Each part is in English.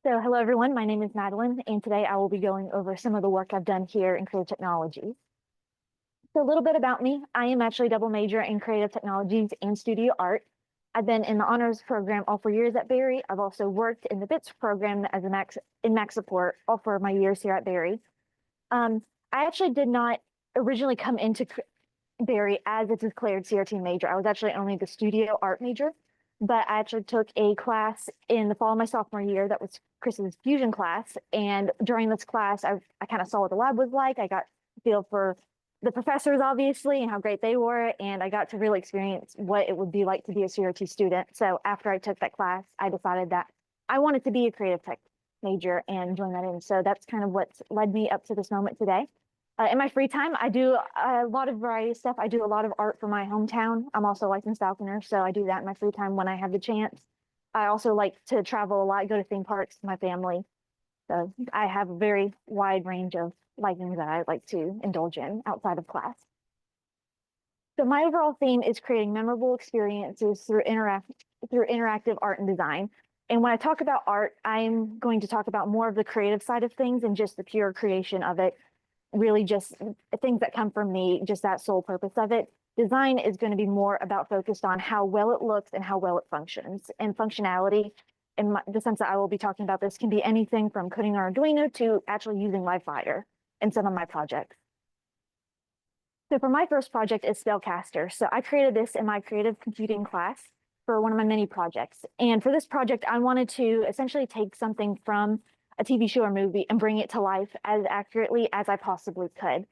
So hello everyone, my name is Madeline, and today I will be going over some of the work I've done here in creative technologies. So a little bit about me, I am actually double major in creative technologies and studio art. I've been in the honors program all 4 years at Berry. I've also worked in the BITS program as a Mac support all 4 of my years here at Berry. Um, I actually did not originally come into Berry as a declared CRT major. I was actually only the studio art major, but I actually took a class in the fall of my sophomore year that was Chris's fusion class. And during this class, I kind of saw what the lab was like. I got a feel for the professors, obviously, and how great they were. And I got to really experience what it would be like to be a CRT student. So after I took that class, I decided that I wanted to be a creative tech major and join that in. So that's kind of what's led me up to this moment today. In my free time, I do a lot of variety of stuff. I do a lot of art for my hometown. I'm also a licensed falconer, so I do that in my free time when I have the chance. I also like to travel a lot, go to theme parks with my family. So I have a very wide range of likings that I like to indulge in outside of class. So my overall theme is creating memorable experiences through interactive art and design. And when I talk about art, I'm going to talk about more of the creative side of things and just the pure creation of it, really just things that come from me, just that sole purpose of it. Design is going to be more about focused on how well it looks and how well it functions. And functionality, in the sense that I will be talking about this, can be anything from coding an Arduino to actually using live fire in some of my projects. So for my first project is Spellcaster. So I created this in my creative computing class for one of my mini projects. And for this project, I wanted to essentially take something from a TV show or movie and bring it to life as accurately as I possibly could.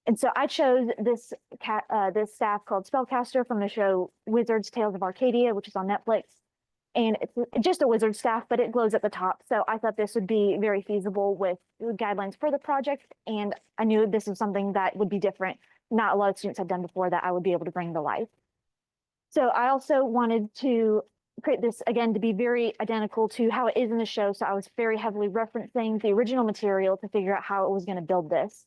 And so I chose this staff called Spellcaster from the show Wizards Tales of Arcadia, which is on Netflix. And it's just a wizard staff, but it glows at the top. So I thought this would be very feasible with guidelines for the project. And I knew this was something that would be different. Not a lot of students have done before that I would be able to bring to life. So I also wanted to create this again to be very identical to how it is in the show. So I was very heavily referencing the original material to figure out how it was going to build this.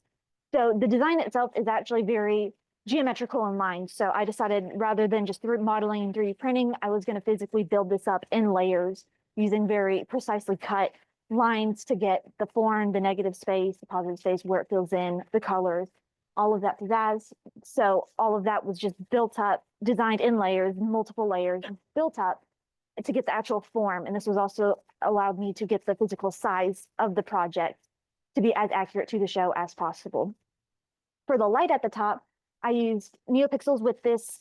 So the design itself is actually very geometrical in line. So I decided rather than just modeling and 3D printing, I was going to physically build this up in layers using very precisely cut lines to get the form, the negative space, the positive space, where it fills in, the colors, all of that pizzazz. So all of that was just built up, designed in layers, multiple layers, built up to get the actual form. And this was also allowed me to get the physical size of the project to be as accurate to the show as possible. For the light at the top, I used NeoPixels with this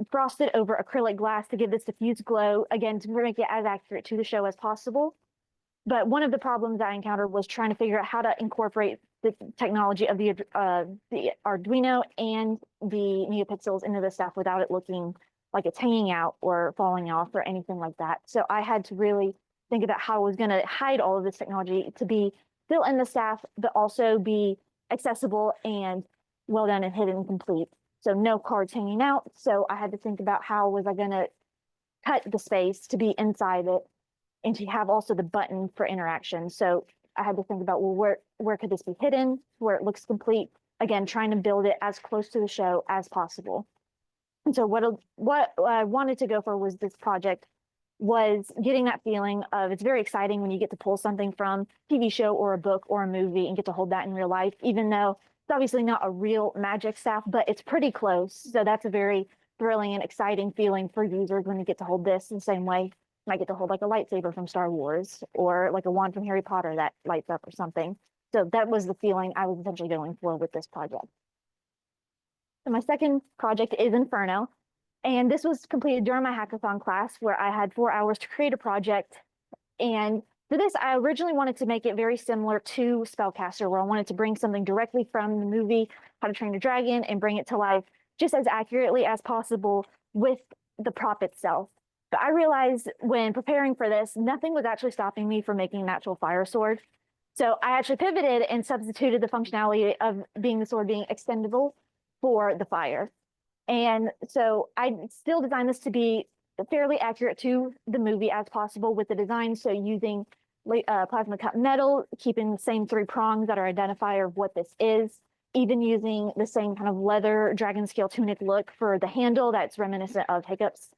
frosted over acrylic glass to give this diffuse glow, again, to make it as accurate to the show as possible. But one of the problems I encountered was trying to figure out how to incorporate the technology of the Arduino and the NeoPixels into the staff without it looking like it's hanging out or falling off or anything like that. So I had to really think about how I was going to hide all of this technology to be still in the staff, but also be accessible and well done and hidden and complete. So no cards hanging out. So I had to think about how was I going to cut the space to be inside it and to have also the button for interaction. So I had to think about, well, where could this be hidden, where it looks complete? Again, trying to build it as close to the show as possible. And so what I wanted to go for was this project was getting that feeling of it's very exciting when you get to pull something from TV show or a book or a movie and get to hold that in real life, even though it's obviously not a real magic staff, but it's pretty close. So that's a very thrilling and exciting feeling for users when you get to hold this in the same way. You might get to hold like a lightsaber from Star Wars or like a wand from Harry Potter that lights up or something. So that was the feeling I was essentially going for with this project. So my second project is Inferno. And this was completed during my hackathon class where I had 4 hours to create a project. And for this, I originally wanted to make it very similar to Spellcaster, where I wanted to bring something directly from the movie, How to Train Your Dragon, and bring it to life just as accurately as possible with the prop itself. But I realized when preparing for this, nothing was actually stopping me from making an actual fire sword. So I actually pivoted and substituted the functionality of the sword being extendable for the fire. And so I still designed this to be fairly accurate to the movie as possible with the design. So using plasma cut metal, keeping the same 3 prongs that are identifier of what this is, even using the same kind of leather dragon scale tunic look for the handle that's reminiscent of Hiccup's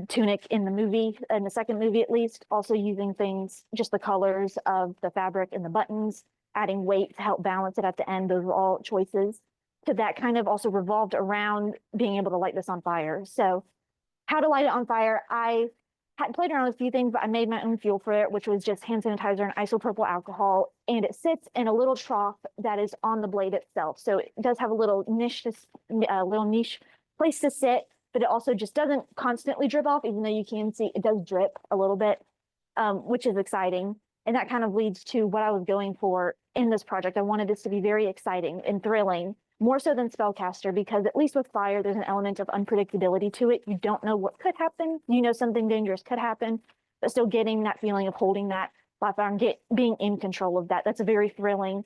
tunic in the movie, in the second movie at least, also using things, just the colors of the fabric and the buttons, adding weight to help balance it at the end. Those were all choices. So that kind of also revolved around being able to light this on fire. So how to light it on fire, I had played around with a few things, but I made my own fuel for it, which was just hand sanitizer and isopropyl alcohol. And it sits in a little trough that is on the blade itself. So it does have a little niche place to sit, but it also just doesn't constantly drip off, even though you can see it does drip a little bit, which is exciting. And that kind of leads to what I was going for in this project. I wanted this to be very exciting and thrilling, more so than Spellcaster, because at least with fire, there's an element of unpredictability to it. You don't know what could happen. You know something dangerous could happen, but still getting that feeling of holding that live fire and being in control of that. That's a very thrilling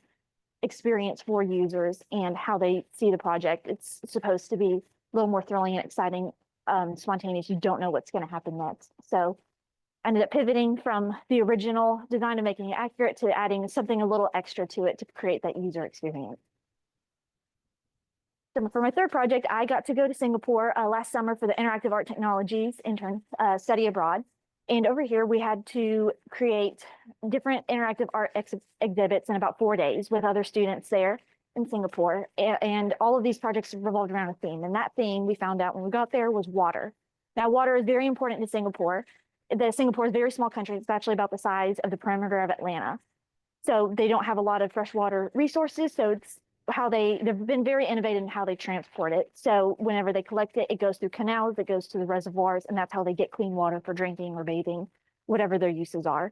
experience for users and how they see the project. It's supposed to be a little more thrilling and exciting, spontaneous. You don't know what's going to happen next. So I ended up pivoting from the original design and making it accurate to adding something a little extra to it to create that user experience. So for my third project, I got to go to Singapore last summer for the Interactive Art Technologies intern study abroad. And over here, we had to create different interactive art exhibits in about 4 days with other students there in Singapore. And all of these projects revolved around a theme. And that theme, we found out when we got there, was water. Now, water is very important to Singapore. Singapore is a very small country. It's actually about the size of the perimeter of Atlanta. So they don't have a lot of freshwater resources. So it's they've been very innovative in how they transport it. So whenever they collect it, it goes through canals, it goes to the reservoirs, and that's how they get clean water for drinking or bathing, whatever their uses are.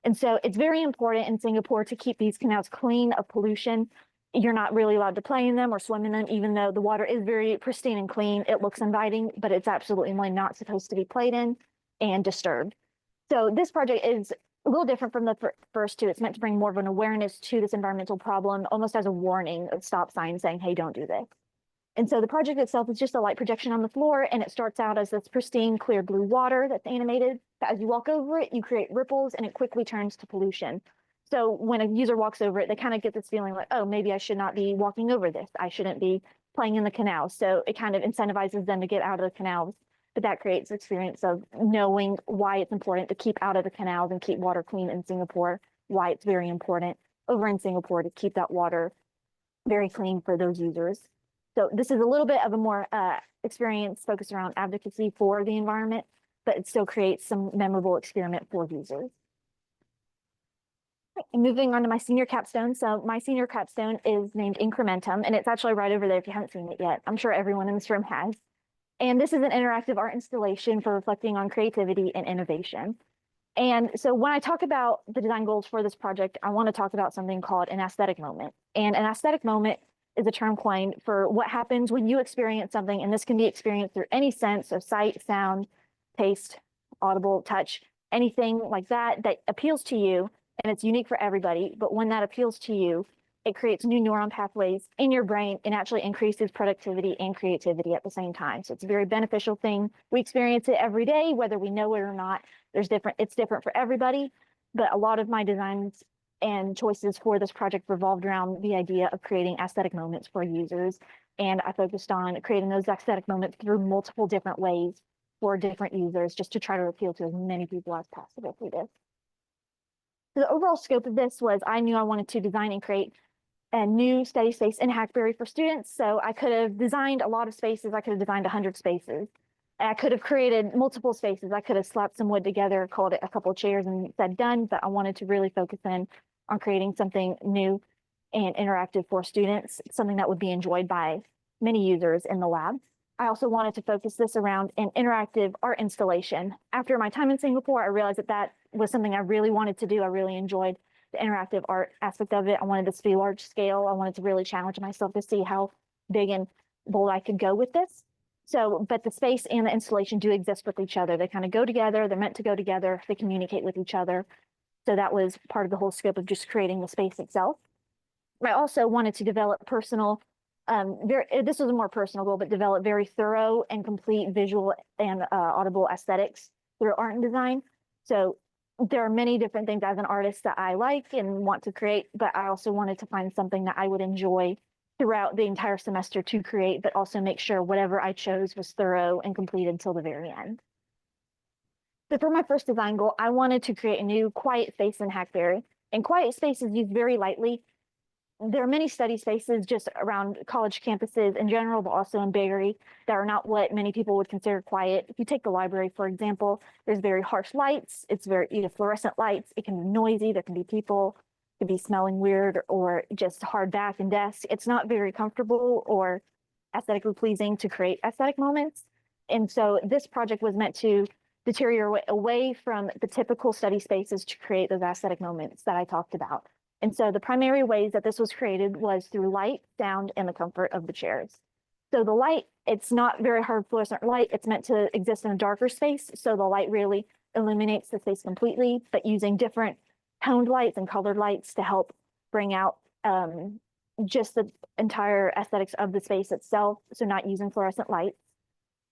And so it's very important in Singapore to keep these canals clean of pollution. You're not really allowed to play in them or swim in them, even though the water is very pristine and clean. It looks inviting, but it's absolutely not supposed to be played in and disturbed. So this project is a little different from the first two. It's meant to bring more of an awareness to this environmental problem, almost as a warning, a stop sign saying, hey, don't do this. And so the project itself is just a light projection on the floor, and it starts out as this pristine, clear blue water that's animated. But as you walk over it, you create ripples, and it quickly turns to pollution. So when a user walks over it, they kind of get this feeling like, oh, maybe I should not be walking over this. I shouldn't be playing in the canal. So it kind of incentivizes them to get out of the canals. But that creates the experience of knowing why it's important to keep out of the canals and keep water clean in Singapore, why it's very important over in Singapore to keep that water very clean for those users. So this is a little bit of a more experience focused around advocacy for the environment, but it still creates some memorable experiment for users. And moving on to my senior capstone. So my senior capstone is named Incrementum, and it's actually right over there if you haven't seen it yet. I'm sure everyone in this room has. And this is an interactive art installation for reflecting on creativity and innovation. And so when I talk about the design goals for this project, I want to talk about something called an aesthetic moment. And an aesthetic moment is a term coined for what happens when you experience something, and this can be experienced through any sense of sight, sound, taste, audible, touch, anything like that that appeals to you, and it's unique for everybody. But when that appeals to you, it creates new neuron pathways in your brain and actually increases productivity and creativity at the same time. So it's a very beneficial thing. We experience it every day, whether we know it or not. It's different for everybody, but a lot of my designs and choices for this project revolved around the idea of creating aesthetic moments for users. And I focused on creating those aesthetic moments through multiple different ways for different users, just to try to appeal to as many people as possible through this. So the overall scope of this was I knew I wanted to design and create a new study space in Hackberry for students. So I could have designed a lot of spaces. I could have designed 100 spaces. I could have created multiple spaces. I could have slapped some wood together, called it a couple of chairs and said done, but I wanted to really focus in on creating something new and interactive for students, something that would be enjoyed by many users in the lab. I also wanted to focus this around an interactive art installation. After my time in Singapore, I realized that that was something I really wanted to do. I really enjoyed the interactive art aspect of it. I wanted this to be large scale. I wanted to really challenge myself to see how big and bold I could go with this. So, but the space and the installation do exist with each other. They kind of go together. They're meant to go together. They communicate with each other. So that was part of the whole scope of just creating the space itself. I also wanted to develop personal, this was a more personal goal, but develop very thorough and complete visual and audible aesthetics through art and design. So there are many different things as an artist that I like and want to create, but I also wanted to find something that I would enjoy throughout the entire semester to create, but also make sure whatever I chose was thorough and complete until the very end. So for my first design goal, I wanted to create a new quiet space in Hackberry. And quiet space is used very lightly. There are many study spaces just around college campuses in general, but also in Berry that are not what many people would consider quiet. If you take the library, for example, there's very harsh lights. It's very fluorescent lights. It can be noisy. There can be people, it could be smelling weird or just hard back and desk. It's not very comfortable or aesthetically pleasing to create aesthetic moments. And so this project was meant to deteriorate away from the typical study spaces to create those aesthetic moments that I talked about. And so the primary ways that this was created was through light, sound, and the comfort of the chairs. So the light, it's not very hard fluorescent light. It's meant to exist in a darker space. So the light really illuminates the space completely, but using different toned lights and colored lights to help bring out just the entire aesthetics of the space itself. So not using fluorescent lights.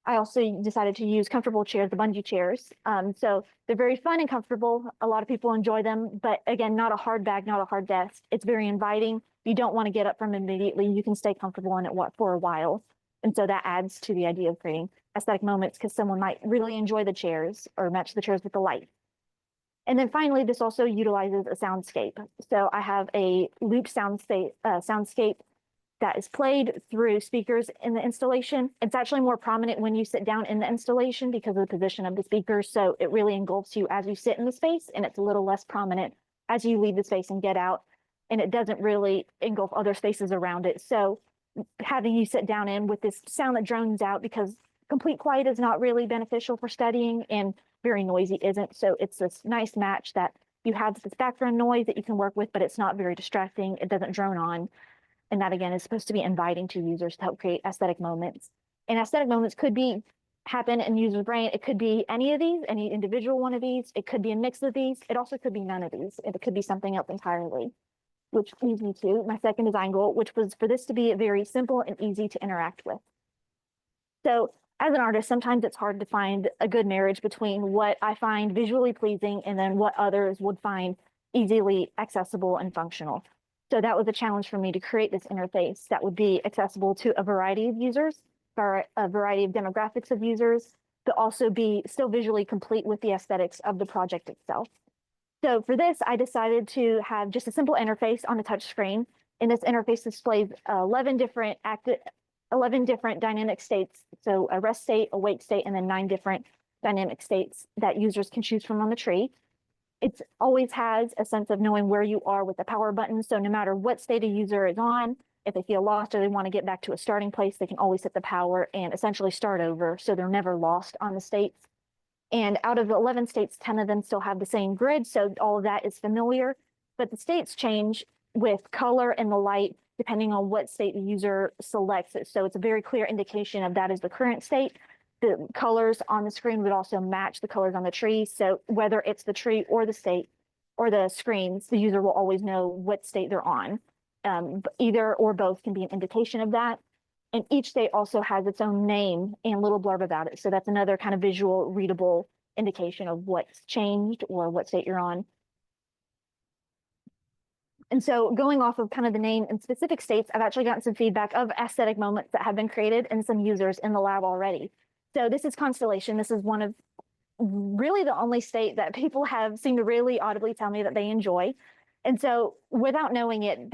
I also decided to use comfortable chairs, the bungee chairs. So they're very fun and comfortable. A lot of people enjoy them, but again, not a hard bag, not a hard desk. It's very inviting. You don't want to get up from immediately. You can stay comfortable in it for a while. And so that adds to the idea of creating aesthetic moments because someone might really enjoy the chairs or match the chairs with the light. And then finally, this also utilizes a soundscape. So I have a loop soundscape that is played through speakers in the installation. It's actually more prominent when you sit down in the installation because of the position of the speakers. So it really engulfs you as you sit in the space, and it's a little less prominent as you leave the space and get out. And it doesn't really engulf other spaces around it. So having you sit down in with this sound that drones out, because complete quiet is not really beneficial for studying and very noisy isn't. So it's this nice match that you have this background noise that you can work with, but it's not very distracting. It doesn't drone on. And that, again, is supposed to be inviting to users to help create aesthetic moments. And aesthetic moments could happen in user's brain. It could be any of these, any individual one of these. It could be a mix of these. It also could be none of these. It could be something else entirely, which leads me to my second design goal, which was for this to be very simple and easy to interact with. So as an artist, sometimes it's hard to find a good marriage between what I find visually pleasing and then what others would find easily accessible and functional. So that was a challenge for me to create this interface that would be accessible to a variety of users, for a variety of demographics of users, but also be still visually complete with the aesthetics of the project itself. So for this, I decided to have just a simple interface on a touch screen. And this interface displays 11 different dynamic states. So a rest state, a wake state, and then 9 different dynamic states that users can choose from on the tree. It always has a sense of knowing where you are with the power button. So no matter what state a user is on, if they feel lost or they want to get back to a starting place, they can always hit the power and essentially start over. So they're never lost on the states. And out of the 11 states, 10 of them still have the same grid. So all of that is familiar, but the states change with color and the light, depending on what state the user selects. So it's a very clear indication of that is the current state. The colors on the screen would also match the colors on the tree. So whether it's the tree or the state or the screens, the user will always know what state they're on. Either or both can be an indication of that. And each state also has its own name and little blurb about it. So that's another kind of visual, readable indication of what's changed or what state you're on. And so going off of kind of the name and specific states, I've actually gotten some feedback of aesthetic moments that have been created and some users in the lab already. So this is Constellation. This is one of really the only state that people have seemed to really audibly tell me that they enjoy. And so without knowing it,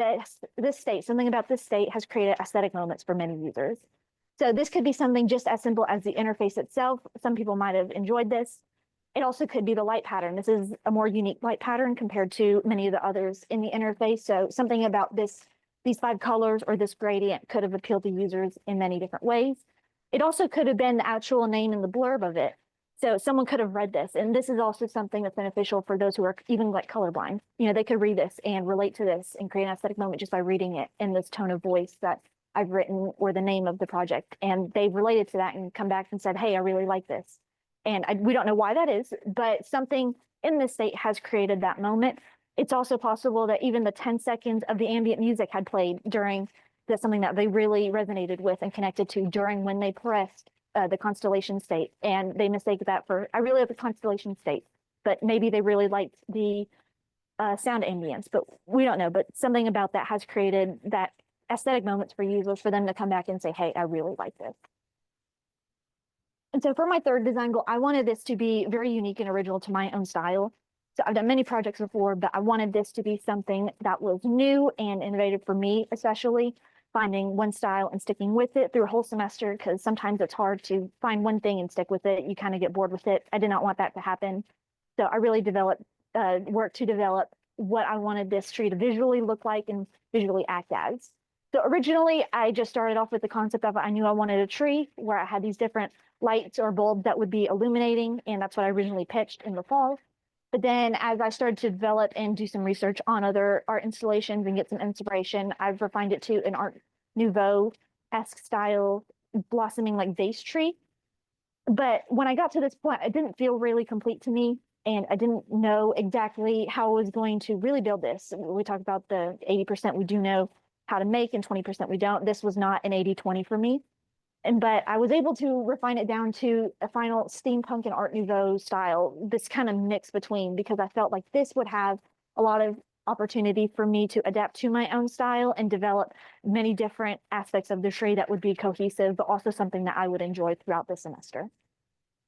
this state, something about this state has created aesthetic moments for many users. So this could be something just as simple as the interface itself. Some people might have enjoyed this. It also could be the light pattern. This is a more unique light pattern compared to many of the others in the interface. So something about these 5 colors or this gradient could have appealed to users in many different ways. It also could have been the actual name and the blurb of it. So someone could have read this. And this is also something that's beneficial for those who are even like colorblind. You know, they could read this and relate to this and create an aesthetic moment just by reading it in this tone of voice that I've written or the name of the project. And they've related to that and come back and said, hey, I really like this. And we don't know why that is, but something in this state has created that moment. It's also possible that even the 10 seconds of the ambient music had played during that's something that they really resonated with and connected to during when they pressed the Constellation state. And they mistake that for, I really like the Constellation state, but maybe they really liked the sound ambience, but we don't know. But something about that has created that aesthetic moments for users for them to come back and say, hey, I really like this. And so for my third design goal, I wanted this to be very unique and original to my own style. So I've done many projects before, but I wanted this to be something that was new and innovative for me, especially finding one style and sticking with it through a whole semester, because sometimes it's hard to find one thing and stick with it. You kind of get bored with it. I did not want that to happen. So I really worked to develop what I wanted this tree to visually look like and visually act as. So originally, I just started off with the concept of I knew I wanted a tree where I had these different lights or bulbs that would be illuminating, and that's what I originally pitched in the fall. But then as I started to develop and do some research on other art installations and get some inspiration, I've refined it to an Art Nouveau-esque style blossoming like vase tree. But when I got to this point, it didn't feel really complete to me, and I didn't know exactly how I was going to really build this. We talked about the 80% we do know how to make and 20% we don't. This was not an 80-20 for me. But I was able to refine it down to a final steampunk and Art Nouveau style, this kind of mix between, because I felt like this would have a lot of opportunity for me to adapt to my own style and develop many different aspects of the tree that would be cohesive, but also something that I would enjoy throughout the semester.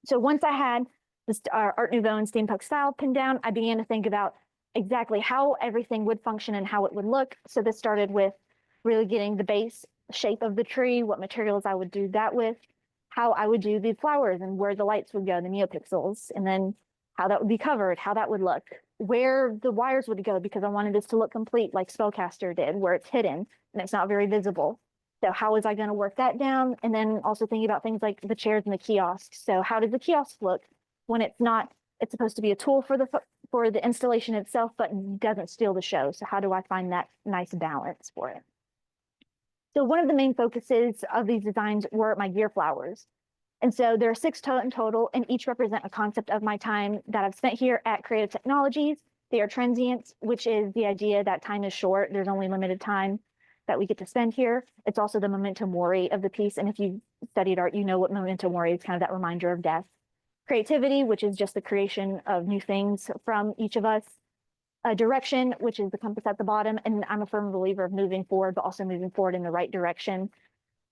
So once I had this Art Nouveau and steampunk style pinned down, I began to think about exactly how everything would function and how it would look. So this started with really getting the base shape of the tree, what materials I would do that with, how I would do the flowers and where the lights would go, the neopixels, and then how that would be covered, how that would look, where the wires would go, because I wanted this to look complete like Spellcaster did, where it's hidden and it's not very visible. So how was I going to work that down? And then also thinking about things like the chairs and the kiosks. So how does the kiosk look when it's not, it's supposed to be a tool for the installation itself, but doesn't steal the show. So how do I find that nice balance for it? So one of the main focuses of these designs were my gear flowers. And so there are 6 in total, and each represent a concept of my time that I've spent here at Creative Technologies. They are transients, which is the idea that time is short. There's only limited time that we get to spend here. It's also the memento mori of the piece. And if you studied art, you know what memento mori is, kind of that reminder of death. Creativity, which is just the creation of new things from each of us. Direction, which is the compass at the bottom. And I'm a firm believer of moving forward, but also moving forward in the right direction.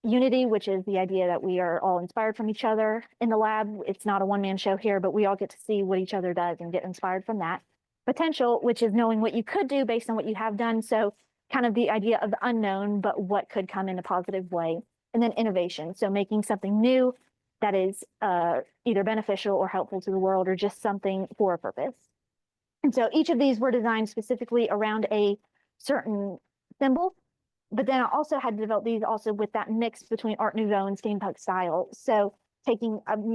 Unity, which is the idea that we are all inspired from each other in the lab. It's not a one-man show here, but we all get to see what each other does and get inspired from that. Potential, which is knowing what you could do based on what you have done. So kind of the idea of the unknown, but what could come in a positive way. And then innovation. So making something new that is either beneficial or helpful to the world, or just something for a purpose. And so each of these were designed specifically around a certain symbol, but then I also had to develop these also with that mix between Art Nouveau and steampunk style. So I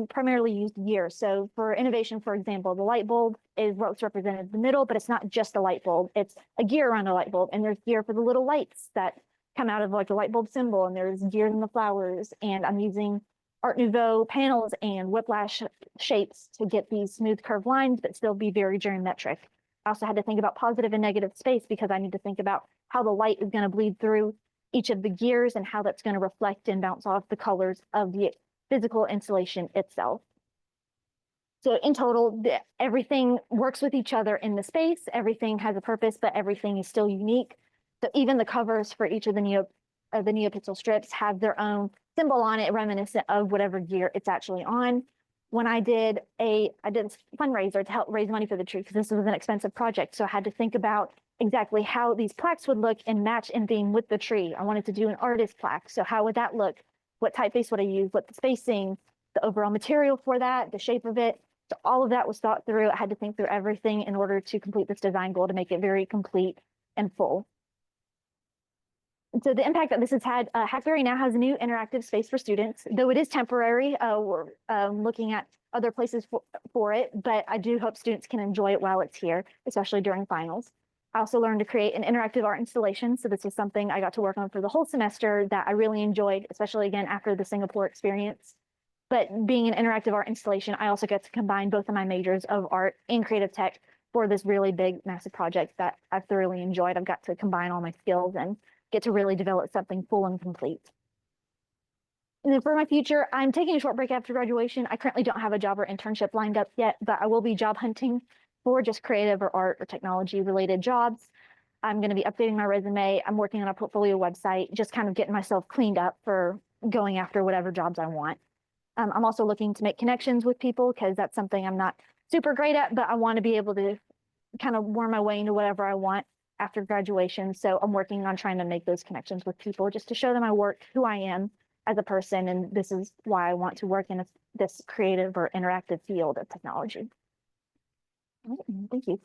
primarily used gear. So for innovation, for example, the light bulb is what's represented in the middle, but it's not just a light bulb. It's a gear around a light bulb, and there's gear for the little lights that come out of like a light bulb symbol, and there's gears in the flowers, and I'm using Art Nouveau panels and whiplash shapes to get these smooth curved lines, but still be very geometric. I also had to think about positive and negative space, because I need to think about how the light is going to bleed through each of the gears and how that's going to reflect and bounce off the colors of the physical installation itself. So in total, everything works with each other in the space. Everything has a purpose, but everything is still unique. So even the covers for each of the neopixel strips have their own symbol on it, reminiscent of whatever gear it's actually on. When I did a fundraiser to help raise money for the tree, because this was an expensive project, so I had to think about exactly how these plaques would look and match in theme with the tree. I wanted to do an artist plaque, so how would that look? What typeface would I use? What the spacing, the overall material for that, the shape of it. So all of that was thought through. I had to think through everything in order to complete this design goal to make it very complete and full. And so the impact that this has had, Hackberry now has a new interactive space for students, though it is temporary. We're looking at other places for it, but I do hope students can enjoy it while it's here, especially during finals. I also learned to create an interactive art installation. So this was something I got to work on for the whole semester that I really enjoyed, especially again after the Singapore experience. But being an interactive art installation, I also get to combine both of my majors of art and creative tech for this really big, massive project that I've thoroughly enjoyed. I've got to combine all my skills and get to really develop something full and complete. And then for my future, I'm taking a short break after graduation. I currently don't have a job or internship lined up yet, but I will be job hunting for just creative or art or technology related jobs. I'm going to be updating my resume. I'm working on a portfolio website, just kind of getting myself cleaned up for going after whatever jobs I want. I'm also looking to make connections with people because that's something I'm not super great at, but I want to be able to kind of worm my way into whatever I want after graduation. So I'm working on trying to make those connections with people just to show them my work, who I am as a person, and this is why I want to work in this creative or interactive field of technology. Thank you.